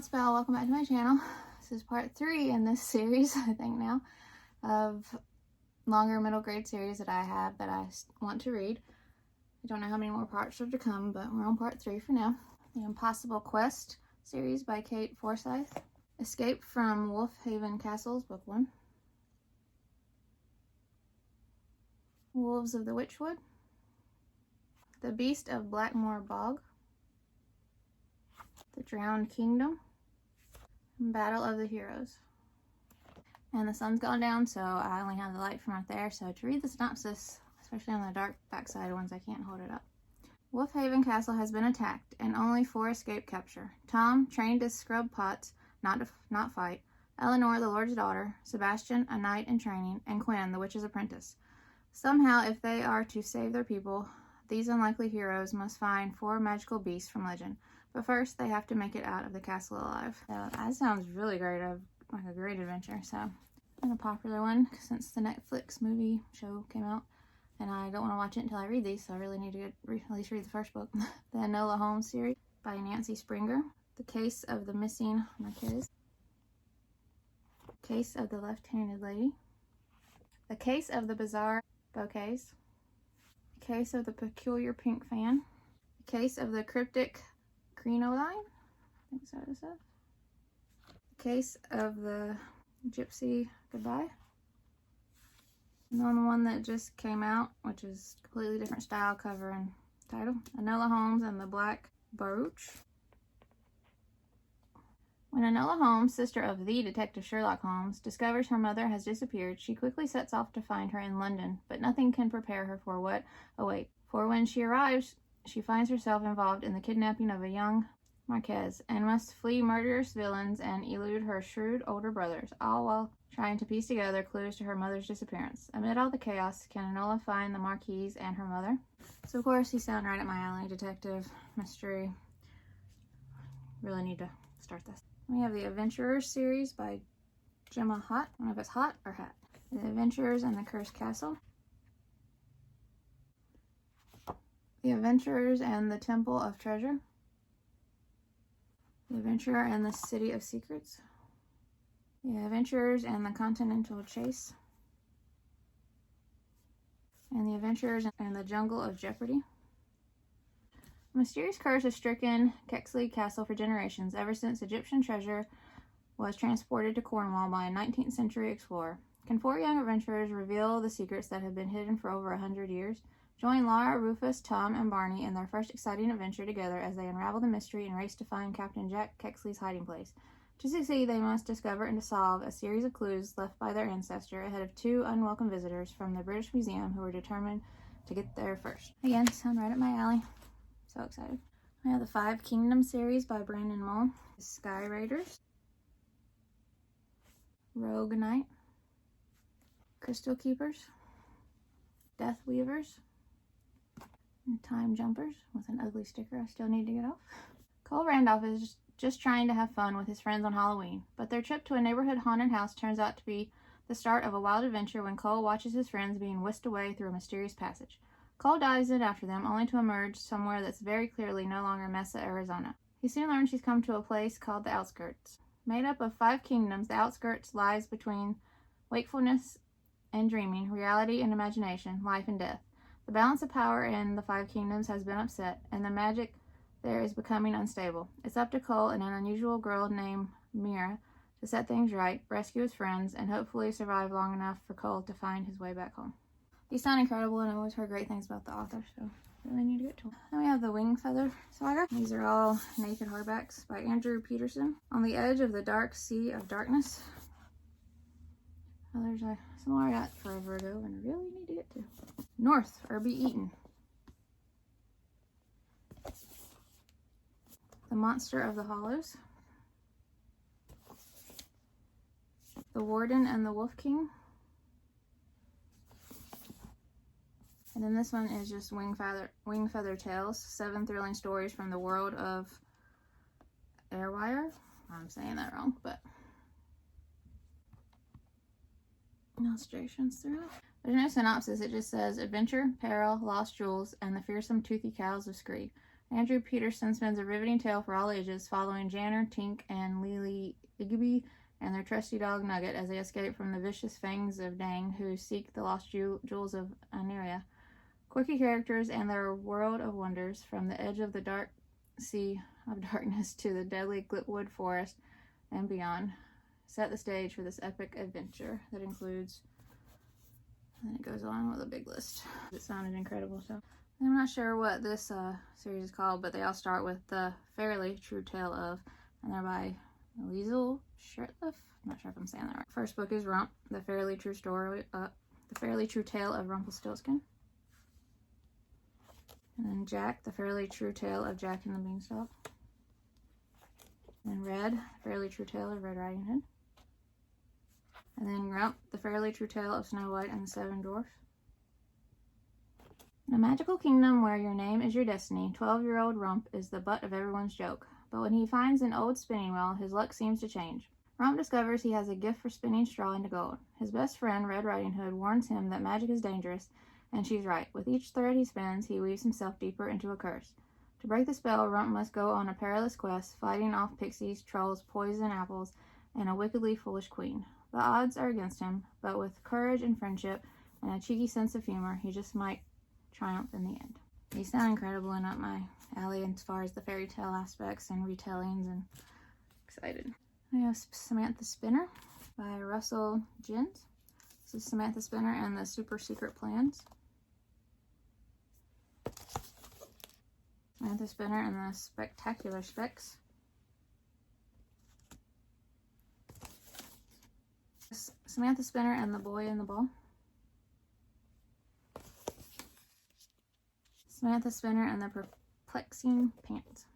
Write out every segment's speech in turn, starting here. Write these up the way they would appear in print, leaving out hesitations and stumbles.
it's Belle. Welcome back to my channel. This is part 3 in this series, I think now, of longer middle grade series that I have that I want to read. I don't know how many more parts are to come, but we're on part 3 for now. The Impossible Quest series by Kate Forsyth. Escape from Wolfhaven Castles, book 1. Wolves of the Witchwood. The Beast of Blackmoor Bog. The Drowned Kingdom. Battle of the Heroes. And the sun's gone down, so I only have the light from right there. So to read the synopsis, especially on the dark backside ones, I can't hold it up. Wolfhaven Castle has been attacked, and only 4 escape capture. Tom, trained as scrub pots, not fight. Eleanor, the Lord's daughter. Sebastian, a knight in training. And Quinn, the witch's apprentice. Somehow, if they are to save their people, these unlikely heroes must find 4 magical beasts from legend. But first, they have to make it out of the castle alive. So that sounds really great. Like a great adventure. So, and a popular one since the Netflix movie show came out. And I don't want to watch it until I read these, so I really need to at least read the first book. The Enola Holmes series by Nancy Springer. The Case of the Missing Marquez. Case of the Left-Handed Lady. The Case of the Bizarre Bouquets. The Case of the Peculiar Pink Fan. The Case of the Cryptic Crinoline. I think that's what it says. The Case of the Gypsy Goodbye. And then the one that just came out, which is completely different style, cover, and title. Enola Holmes and the Black Barouche. When Enola Holmes, sister of the detective Sherlock Holmes, discovers her mother has disappeared, she quickly sets off to find her in London, but nothing can prepare her for what awaits. For when she arrives, she finds herself involved in the kidnapping of a young Marquez and must flee murderous villains and elude her shrewd older brothers, all while trying to piece together clues to her mother's disappearance. Amid all the chaos, can Enola find the Marquise and her mother? So of course, these sound right at my alley. Detective, mystery. Really need to start this. We have the Adventurers series by Jemma Hatt. I don't know if it's Hot or Hat. The Adventurers and the Cursed Castle. The Adventurers and the Temple of Treasure. The Adventurer and the City of Secrets. The Adventurers and the Continental Chase. And the Adventurers and the Jungle of Jeopardy. A mysterious curse has stricken Keele Castle for generations, ever since Egyptian treasure was transported to Cornwall by a 19th century explorer. Can 4 young adventurers reveal the secrets that have been hidden for over 100 years? Join Laura, Rufus, Tom, and Barney in their first exciting adventure together as they unravel the mystery and race to find Captain Jack Keele's hiding place. To succeed, they must discover and to solve a series of clues left by their ancestor ahead of 2 unwelcome visitors from the British Museum who are determined to get there first. Again, sound right at my alley. So excited. I have the 5 Kingdoms series by Brandon Mull. Sky Raiders. Rogue Knight. Crystal Keepers. Death Weavers. And Time Jumpers with an ugly sticker I still need to get off. Kole Randolph is just trying to have fun with his friends on Halloween, but their trip to a neighborhood haunted house turns out to be the start of a wild adventure when Kole watches his friends being whisked away through a mysterious passage. Kole dives in after them, only to emerge somewhere that's very clearly no longer Mesa, Arizona. He soon learns he's come to a place called the Outskirts. Made up of 5 kingdoms, the Outskirts lies between wakefulness and dreaming, reality and imagination, life and death. The balance of power in the 5 kingdoms has been upset, and the magic there is becoming unstable. It's up to Kole and an unusual girl named Mira to set things right, rescue his friends, and hopefully survive long enough for Kole to find his way back home. These sound incredible, and I've always heard great things about the author, so really need to get to them. Then we have the Wingfeather Saga. These are all naked hardbacks by Andrew Peterson. On the Edge of the Dark Sea of Darkness. Oh, there's some more I got forever ago, and I really need to get to. North, or Be Eaten. The Monster of the Hollows. The Warden and the Wolf King. And then this one is just Wingfeather Tales, 7 thrilling stories from the world of Airwire. I'm saying that wrong, but illustrations throughout. There's no synopsis, it just says adventure, peril, lost jewels, and the fearsome toothy cows of Scree. Andrew Peterson spins a riveting tale for all ages, following Janner, Tink, and Lily Igby and their trusty dog Nugget as they escape from the vicious fangs of Dang, who seek the lost jewels of Aneria. Quirky characters and their world of wonders, from the edge of the dark sea of darkness to the deadly Glitwood forest and beyond, set the stage for this epic adventure that includes, and then it goes on with a big list. It sounded incredible, so I'm not sure what this series is called, but they all start with The Fairly True Tale of, and they're by Liesl, Shurtliff. I'm not sure if I'm saying that right. First book is Rump, The Fairly True Tale of Rumpelstiltskin. And then Jack, The Fairly True Tale of Jack and the Beanstalk. And Red, The Fairly True Tale of Red Riding Hood. And then Rump, The Fairly True Tale of Snow White and the Seven Dwarfs. In a magical kingdom where your name is your destiny, 12-year-old Rump is the butt of everyone's joke. But when he finds an old spinning wheel, his luck seems to change. Rump discovers he has a gift for spinning straw into gold. His best friend, Red Riding Hood, warns him that magic is dangerous, and she's right. With each thread he spins, he weaves himself deeper into a curse. To break the spell, Rump must go on a perilous quest, fighting off pixies, trolls, poison apples, and a wickedly foolish queen. The odds are against him, but with courage and friendship and a cheeky sense of humor, he just might triumph in the end. These sound incredible and up my alley as far as the fairy tale aspects and retellings, and excited. I have Samantha Spinner by Russell Jens. This is Samantha Spinner and the Super Secret Plans. Samantha Spinner and the Spectacular Specs. Samantha Spinner and the Boy in the Ball. Samantha Spinner and the Perplexing Pants.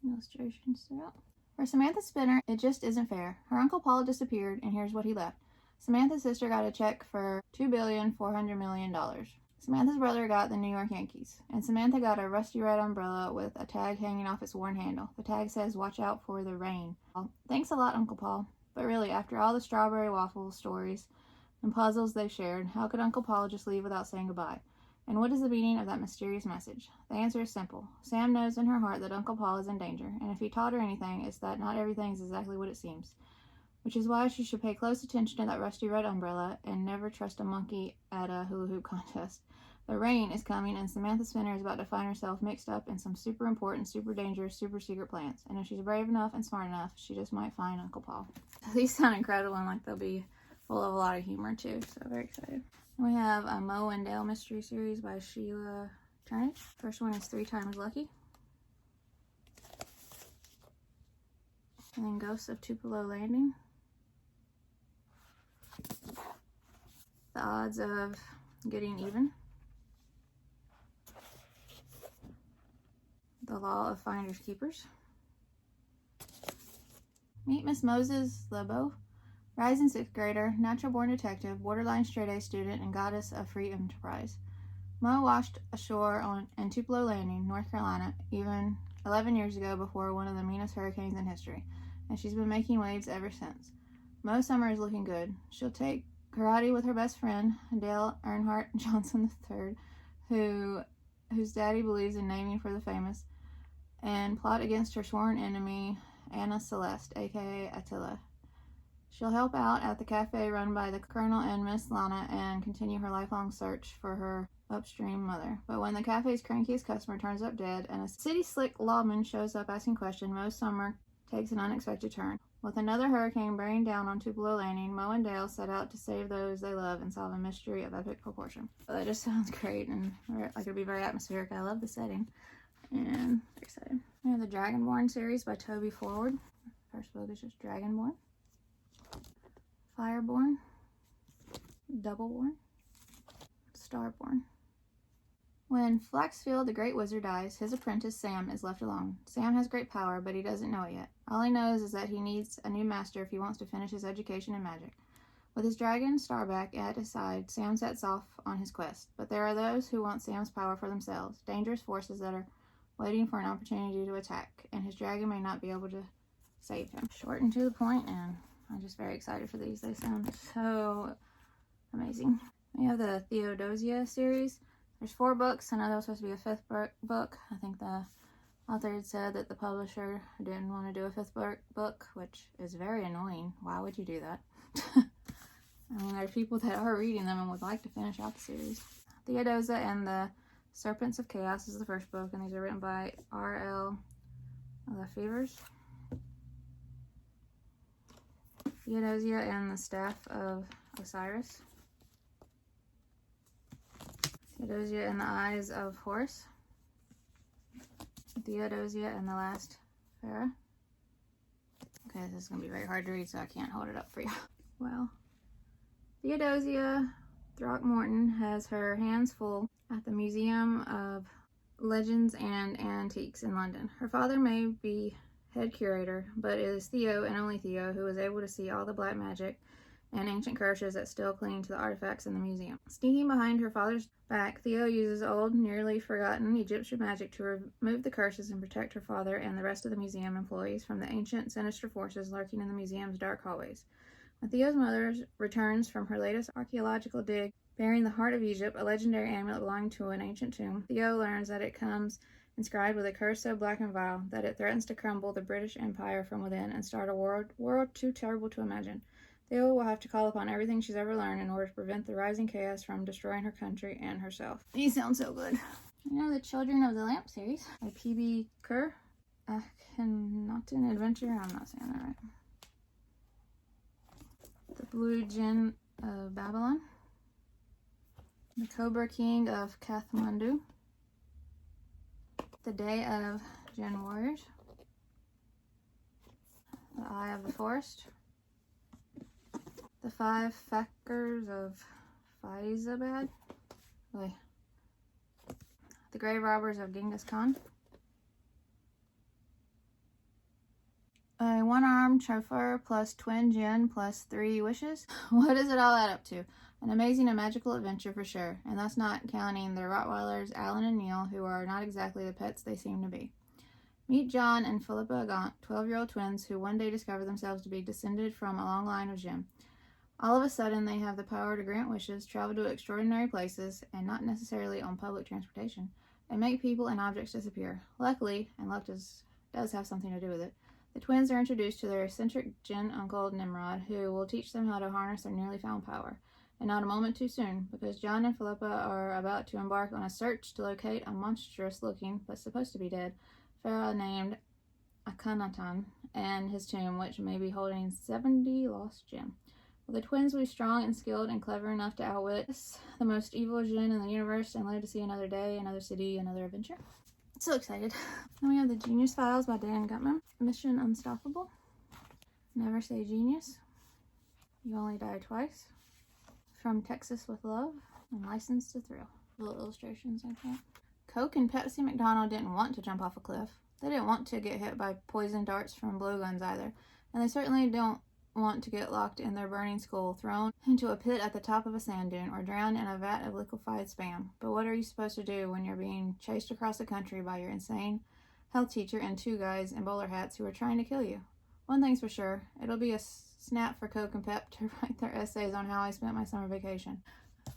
Illustrations throughout. For Samantha Spinner, it just isn't fair. Her Uncle Paul disappeared, and here's what he left. Samantha's sister got a check for $2,400,000,000. Samantha's brother got the New York Yankees, and Samantha got a rusty red umbrella with a tag hanging off its worn handle. The tag says, "Watch out for the rain." Thanks a lot, Uncle Paul. But really, after all the strawberry waffle stories and puzzles they've shared, how could Uncle Paul just leave without saying goodbye? And what is the meaning of that mysterious message? The answer is simple. Sam knows in her heart that Uncle Paul is in danger, and if he taught her anything, it's that not everything is exactly what it seems. Which is why she should pay close attention to that rusty red umbrella and never trust a monkey at a hula hoop contest. The rain is coming, and Samantha Spinner is about to find herself mixed up in some super important, super dangerous, super secret plans. And if she's brave enough and smart enough, she just might find Uncle Paul. These sound incredible, and like they'll be full of a lot of humor too, so very excited. We have a Mo and Dale mystery series by Sheila Turnage. First one is 3 Times Lucky. And then Ghosts of Tupelo Landing. The Odds of Getting Even. The Law of Finders Keepers. Meet Miss Moses Lebo. Rising 6th grader, natural-born detective, borderline straight-A student, and goddess of free enterprise. Mo washed ashore in Tupelo Landing, North Carolina, even 11 years ago before one of the meanest hurricanes in history, and she's been making waves ever since. Mo's summer is looking good. She'll take karate with her best friend, Dale Earnhardt Johnson III, whose daddy believes in naming for the famous, and plot against her sworn enemy, Anna Celeste, aka Attila. She'll help out at the cafe run by the Colonel and Miss Lana and continue her lifelong search for her upstream mother. But when the cafe's crankiest customer turns up dead and a city slick lawman shows up asking questions, Mo's summer takes an unexpected turn. With another hurricane bearing down on Tupelo Landing, Mo and Dale set out to save those they love and solve a mystery of epic proportion. But that just sounds great, and like it'll be very atmospheric. I love the setting, and I'm excited. We have the Dragonborn series by Toby Forward. First book is just Dragonborn. Fireborn, Doubleborn, Starborn. When Flaxfield, the great wizard, dies, his apprentice Sam is left alone. Sam has great power, but he doesn't know it yet. All he knows is that he needs a new master if he wants to finish his education in magic. With his dragon Starback at his side, Sam sets off on his quest. But there are those who want Sam's power for themselves, dangerous forces that are waiting for an opportunity to attack, and his dragon may not be able to save him. Short and to the point, and I'm just very excited for these. They sound so amazing. We have the Theodosia series. There's 4 books. I know there was supposed to be a 5th book. I think the author had said that the publisher didn't want to do a 5th book, which is very annoying. Why would you do that? I mean, there's people that are reading them and would like to finish out the series. Theodosia and the Serpents of Chaos is the 1st book, and these are written by R.L. Lefevers. Theodosia and the Staff of Osiris. Theodosia and the Eyes of Horus. Theodosia and the Last Pharaoh. Okay, this is going to be very hard to read, so I can't hold it up for you. Well, Theodosia Throckmorton has her hands full at the Museum of Legends and Antiques in London. Her father may be head curator, but it is Theo and only Theo who is able to see all the black magic and ancient curses that still cling to the artifacts in the museum. Sneaking behind her father's back, Theo uses old, nearly forgotten Egyptian magic to remove the curses and protect her father and the rest of the museum employees from the ancient, sinister forces lurking in the museum's dark hallways. When Theo's mother returns from her latest archaeological dig, bearing the heart of Egypt, a legendary amulet belonging to an ancient tomb, Theo learns that it comes inscribed with a curse so black and vile that it threatens to crumble the British Empire from within and start a world too terrible to imagine. Theo will have to call upon everything she's ever learned in order to prevent the rising chaos from destroying her country and herself. These sound so good. You know, the Children of the Lamp series by P.B. Kerr. Akhenaten Adventure. I'm not saying that right. The Blue Djinn of Babylon. The Cobra King of Kathmandu. The Day of Jinn Warriors. The Eye of the Forest. The 5 Fakirs of Faizabad. The Grave Robbers of Genghis Khan. A 1-armed chauffeur plus twin djinn plus 3 wishes. What does it all add up to? An amazing and magical adventure for sure, and that's not counting the Rottweilers Alan and Neil, who are not exactly the pets they seem to be. Meet John and Philippa Gaunt, 12-year-old twins who one day discover themselves to be descended from a long line of Jinn. All of a sudden, they have the power to grant wishes, travel to extraordinary places, and not necessarily on public transportation, and make people and objects disappear. Luckily, and luck does have something to do with it, the twins are introduced to their eccentric Jinn uncle Nimrod, who will teach them how to harness their newly found power. And not a moment too soon, because John and Philippa are about to embark on a search to locate a monstrous-looking, but supposed to be dead, pharaoh named Akhenaten and his tomb, which may be holding 70 lost Jinn. The twins will be strong and skilled and clever enough to outwit the most evil Jinn in the universe and live to see another day, another city, another adventure. So excited. Then we have the Genius Files by Dan Gutman. Mission Unstoppable. Never Say Genius. You Only Die Twice. From Texas with Love. And Licensed to Thrill. Little illustrations like that. Coke and Pepsi McDonald didn't want to jump off a cliff. They didn't want to get hit by poison darts from blowguns either. And they certainly don't want to get locked in their burning skull, thrown into a pit at the top of a sand dune, or drowned in a vat of liquefied spam. But what are you supposed to do when you're being chased across the country by your insane health teacher and 2 guys in bowler hats who are trying to kill you? One thing's for sure, it'll be a snap for Coke and Pep to write their essays on how I spent my summer vacation.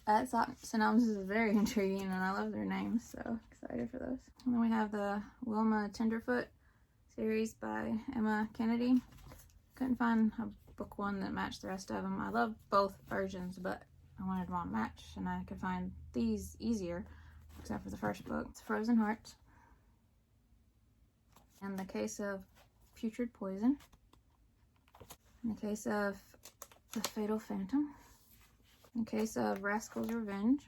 That synopsis is very intriguing, and I love their names, so excited for those. And then we have the Wilma Tenderfoot series by Emma Kennedy. Couldn't find a book one that matched the rest of them. I love both versions, but I wanted one match, and I could find these easier, except for the first book. It's Frozen Hearts. In the case of Putrid Poison. In the case of The Fatal Phantom. In the case of Rascal's Revenge.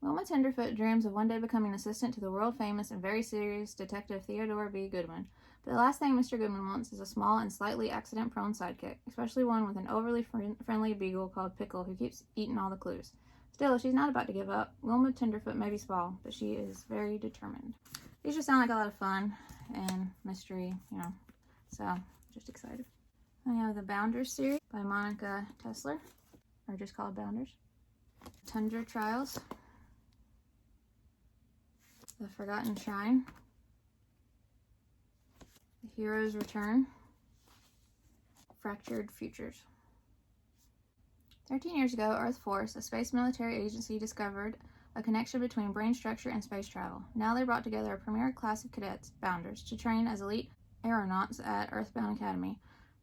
Wilma Tenderfoot dreams of one day becoming assistant to the world-famous and very serious Detective Theodore B. Goodman. But the last thing Mr. Goodman wants is a small and slightly accident-prone sidekick, especially one with an overly friendly beagle called Pickle who keeps eating all the clues. Still, she's not about to give up. Wilma Tenderfoot may be small, but she is very determined. These just sound like a lot of fun and mystery, so just excited. I have the Bounders series by Monica Tesler, or just called Bounders. Tundra Trials. The Forgotten Shrine. The Hero's Return. Fractured Futures. 13 years ago, Earth Force, a space military agency, discovered a connection between brain structure and space travel. Now they brought together a premier class of cadets, Bounders, to train as elite aeronauts at Earthbound Academy.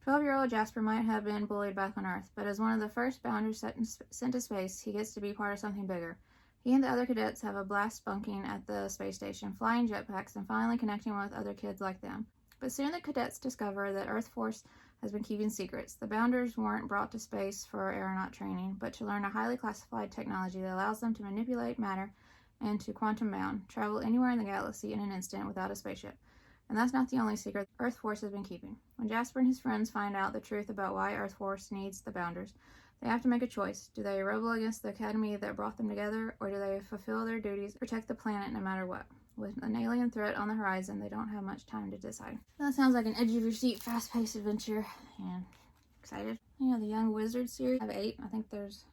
12-year-old Jasper might have been bullied back on Earth, but as one of the first Bounders sent to space, he gets to be part of something bigger. He and the other cadets have a blast bunking at the space station, flying jetpacks, and finally connecting with other kids like them. But soon the cadets discover that Earth Force has been keeping secrets. The Bounders weren't brought to space for aeronaut training, but to learn a highly classified technology that allows them to manipulate matter and to quantum bound, travel anywhere in the galaxy in an instant without a spaceship. And that's not the only secret Earth Force has been keeping. When Jasper and his friends find out the truth about why Earth Force needs the Bounders, they have to make a choice. Do they rebel against the academy that brought them together, or do they fulfill their duties to protect the planet no matter what? With an alien threat on the horizon, they don't have much time to decide. That sounds like an edge-of-your-seat, fast-paced adventure, and excited. The Young Wizard series. I have 8. I think there's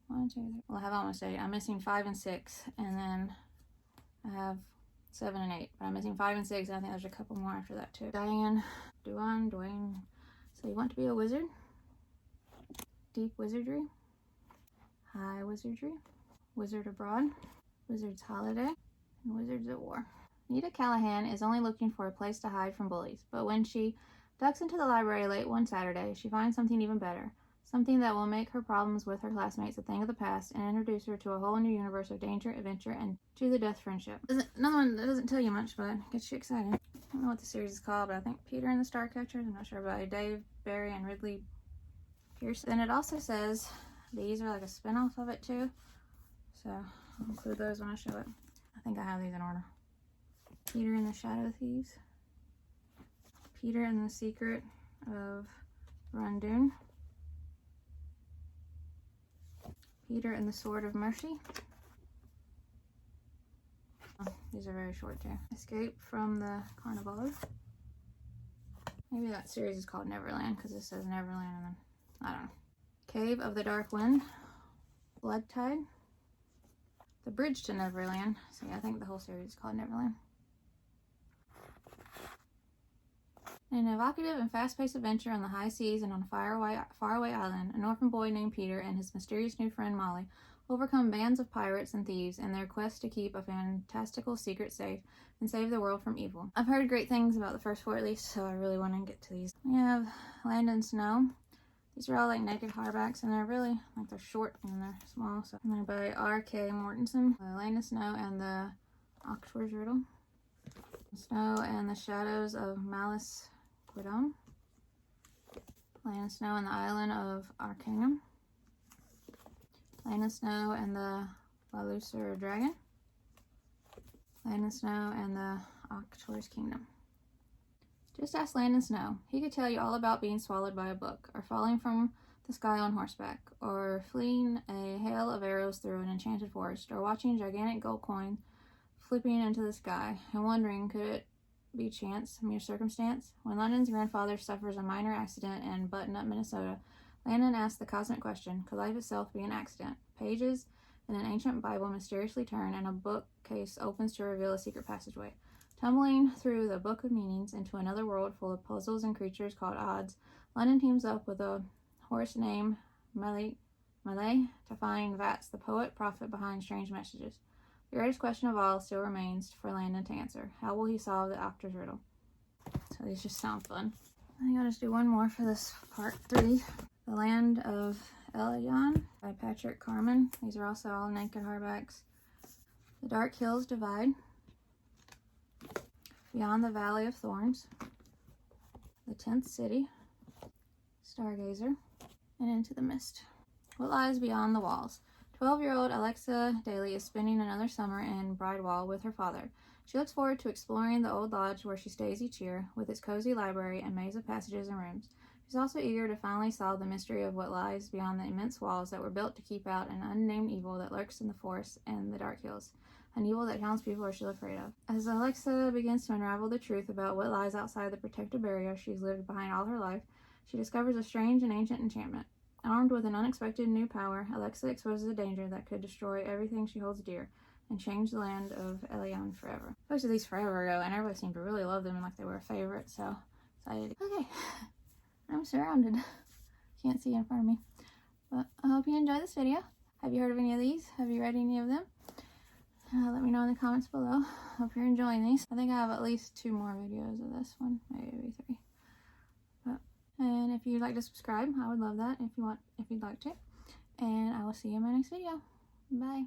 1, 2, 3. Well, I have almost 8. I'm missing 5 and 6, and then I have 7 and 8. But I'm missing 5 and 6, and I think there's a couple more after that, too. Dwayne. So you want to be a wizard? Deep Wizardry, High Wizardry, Wizard Abroad, Wizard's Holiday, and Wizards at War. Nita Callahan is only looking for a place to hide from bullies, but when she ducks into the library late one Saturday, she finds something even better, something that will make her problems with her classmates a thing of the past and introduce her to a whole new universe of danger, adventure, and to the death friendship. Another one that doesn't tell you much, but gets you excited. I don't know what the series is called, but I think Peter and the Starcatchers. I'm not sure, by Dave Barry and Ridley. Then it also says these are like a spin-off of it too, so I'll include those when I show it. I think I have these in order. Peter and the Shadow Thieves, Peter and the Secret of Rundoon, Peter and the Sword of Mercy. Oh, these are very short too. Escape from the Carnival. Maybe that series is called Neverland because it says Neverland and then I don't know. Cave of the Dark Wind, Blood Tide, The Bridge to Neverland. So yeah, I think the whole series is called Neverland. In an evocative and fast-paced adventure on the high seas and on a faraway island, an orphan boy named Peter and his mysterious new friend Molly overcome bands of pirates and thieves in their quest to keep a fantastical secret safe and save the world from evil. I've heard great things about the first 4 at least, so I really want to get to these. We have Land and Snow. These are all like naked hardbacks, and they're really, like, they're short and they're small. So I'm going to buy R.K. Mortensen, Land and Snow and the Octor's Riddle, Snow and the Shadows of Malice Quidon, Land and Snow and the Island of Arcanum, Land and Snow and the Valusar Dragon, Land and Snow and the Octor's Kingdom. Just ask Land and Snow. He could tell you all about being swallowed by a book, or falling from the sky on horseback, or fleeing a hail of arrows through an enchanted forest, or watching a gigantic gold coin flipping into the sky, and wondering, could it be chance, mere circumstance? When London's grandfather suffers a minor accident in Button-Up, Minnesota, Landon asks the cosmic question, could life itself be an accident? Pages in an ancient Bible mysteriously turn, and a bookcase opens to reveal a secret passageway. Tumbling through the Book of Meanings into another world full of puzzles and creatures called odds, London teams up with a horse named Malay to find Vats, the poet prophet behind strange messages. The greatest question of all still remains for Landon to answer. How will he solve the Octor's Riddle? So these just sound fun. I think I'll just do one more for this part 3. The Land of Elion by Patrick Carman. These are also all naked hardbacks. The Dark Hills Divide, Beyond the Valley of Thorns, The 10th City, Stargazer, and Into the Mist. What lies beyond the walls? 12-year-old Alexa Daly is spending another summer in Bridewell with her father. She looks forward to exploring the old lodge where she stays each year, with its cozy library and maze of passages and rooms. She's also eager to finally solve the mystery of what lies beyond the immense walls that were built to keep out an unnamed evil that lurks in the forests and the dark hills. An evil that townspeople are still afraid of. As Alexa begins to unravel the truth about what lies outside the protective barrier she's lived behind all her life, she discovers a strange and ancient enchantment. Armed with an unexpected new power, Alexa exposes a danger that could destroy everything she holds dear and change the land of Elion forever. I posted these forever ago, and everybody seemed to really love them and like they were a favorite, so excited. Okay, I'm surrounded. Can't see in front of me. But I hope you enjoyed this video. Have you heard of any of these? Have you read any of them? Let me know in the comments below. Hope you're enjoying these. I think I have at least 2 more videos of this one, maybe 3. And if you'd like to subscribe, I would love that if you'd like to. And I will see you in my next video. Bye.